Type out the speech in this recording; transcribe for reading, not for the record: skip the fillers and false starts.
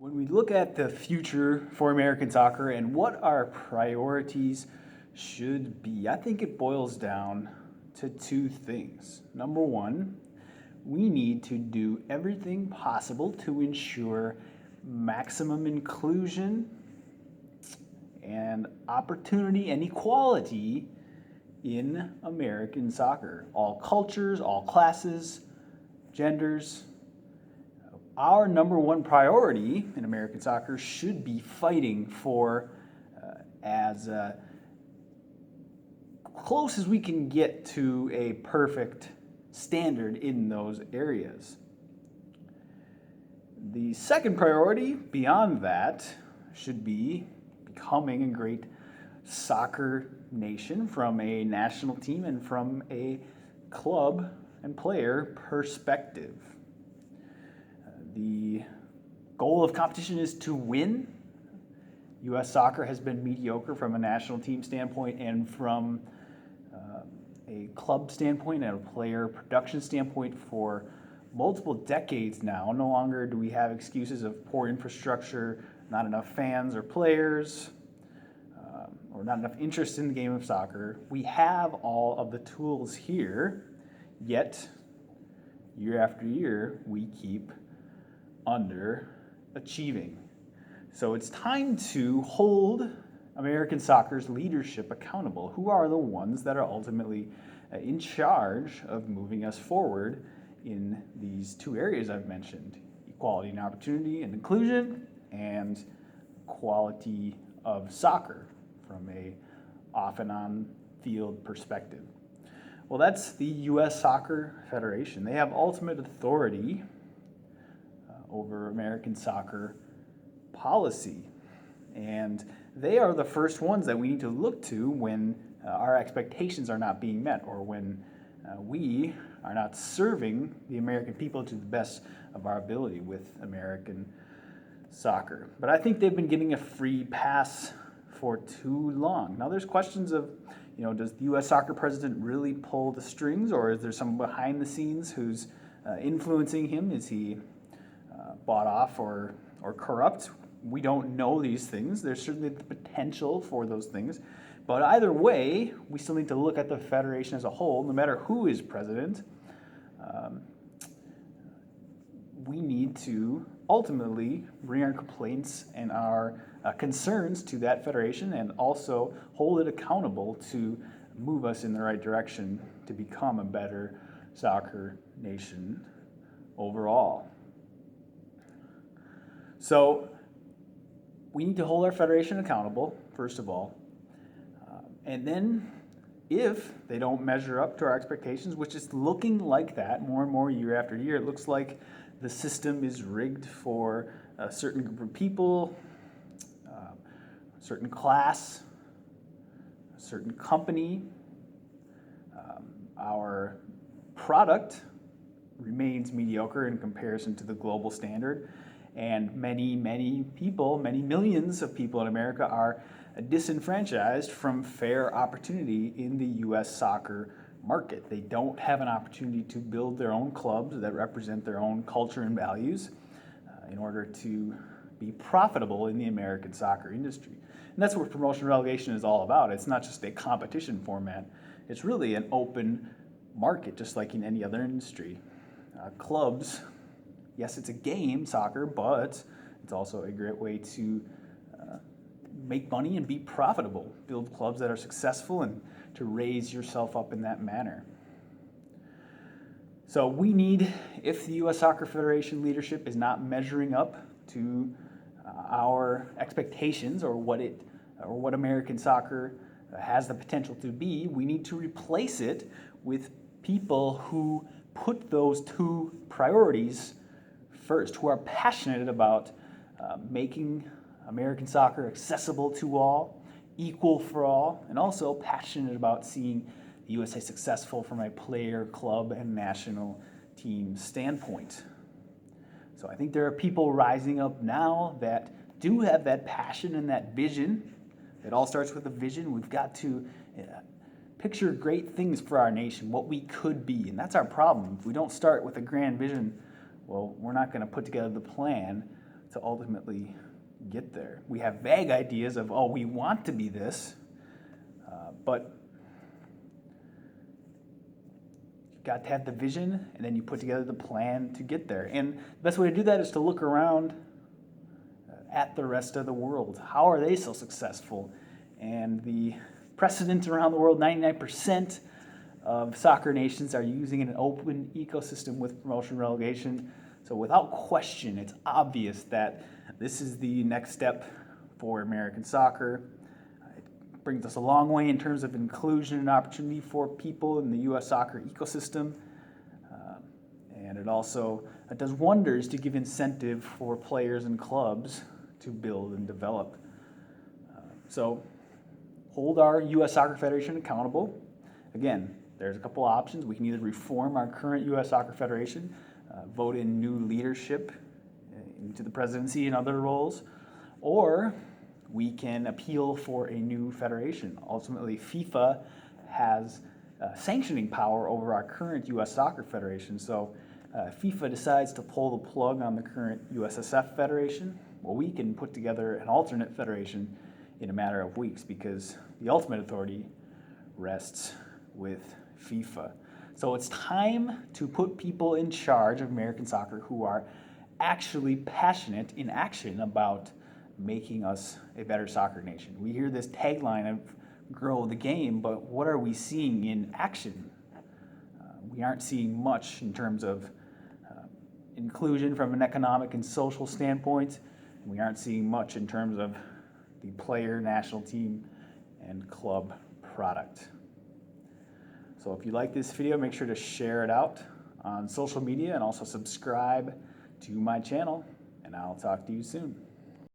When we look at the future for American soccer and what our priorities should be, I think it boils down to two things. Number one, we need to do everything possible to ensure maximum inclusion and opportunity and equality in American soccer. All cultures, all classes, genders. Our number one priority in American soccer should be fighting for as close as we can get to a perfect standard in those areas. The second priority beyond that should be becoming a great soccer nation from a national team and from a club and player perspective. The goal of competition is to win. U.S. soccer has been mediocre from a national team standpoint and from a club standpoint and a player production standpoint for multiple decades now. No longer do we have excuses of poor infrastructure, not enough fans or players, or not enough interest in the game of soccer. We have all of the tools here, yet year after year we keep underachieving. So it's time to hold American soccer's leadership accountable. Who are the ones that are ultimately in charge of moving us forward in these two areas I've mentioned: equality and opportunity and inclusion, and quality of soccer from a off and on field perspective? Well, that's the U.S. Soccer Federation. They have ultimate authority over American soccer policy. And they are the first ones that we need to look to when our expectations are not being met, or when we are not serving the American people to the best of our ability with American soccer. But I think they've been getting a free pass for too long. Now there's questions of, does the U.S. soccer president really pull the strings, or is there someone behind the scenes who's influencing him? Is he bought off or corrupt? We don't know these things. There's certainly the potential for those things. But either way, we still need to look at the federation as a whole. No matter who is president, we need to ultimately bring our complaints and our concerns to that federation, and also hold it accountable to move us in the right direction to become a better soccer nation overall. So we need to hold our federation accountable, first of all. And then if they don't measure up to our expectations, which is looking like that more and more year after year, it looks like the system is rigged for a certain group of people, a certain class, a certain company. Our product remains mediocre in comparison to the global standard. And many people, many millions of people in America are disenfranchised from fair opportunity in the U.S. soccer market. They don't have an opportunity to build their own clubs that represent their own culture and values in order to be profitable in the American soccer industry. And that's what promotion and relegation is all about. It's not just a competition format. It's really an open market, just like in any other industry. Clubs, yes, it's a game, soccer, but it's also a great way to make money and be profitable. Build clubs that are successful and to raise yourself up in that manner. So we need, if the U.S. Soccer Federation leadership is not measuring up to our expectations, or what American soccer has the potential to be, we need to replace it with people who put those two priorities first, who are passionate about making American soccer accessible to all, equal for all, and also passionate about seeing the USA successful from a player, club, and national team standpoint. So I think there are people rising up now that do have that passion and that vision. It all starts with a vision. We've got to picture great things for our nation, what we could be, and that's our problem. If we don't start with a grand vision, well, we're not going to put together the plan to ultimately get there. We have vague ideas of, oh, we want to be this, but you've got to have the vision, and then you put together the plan to get there. And the best way to do that is to look around at the rest of the world. How are they so successful? And the precedent around the world, 99% of soccer nations are using an open ecosystem with promotion and relegation. So without question, it's obvious that this is the next step for American soccer. It brings us a long way in terms of inclusion and opportunity for people in the U.S. soccer ecosystem. And it also does wonders to give incentive for players and clubs to build and develop. So hold our U.S. Soccer Federation accountable. Again, there's a couple options. We can either reform our current U.S. Soccer Federation, vote in new leadership into the presidency and other roles, or we can appeal for a new federation. Ultimately, FIFA has sanctioning power over our current U.S. Soccer Federation. So FIFA decides to pull the plug on the current USSF Federation. Well, we can put together an alternate federation in a matter of weeks because the ultimate authority rests with FIFA. So it's time to put people in charge of American soccer who are actually passionate in action about making us a better soccer nation. We hear this tagline of grow the game, but what are we seeing in action? We aren't seeing much in terms of inclusion from an economic and social standpoint, and we aren't seeing much in terms of the player, national team, and club product. So if you like this video, make sure to share it out on social media and also subscribe to my channel, and I'll talk to you soon.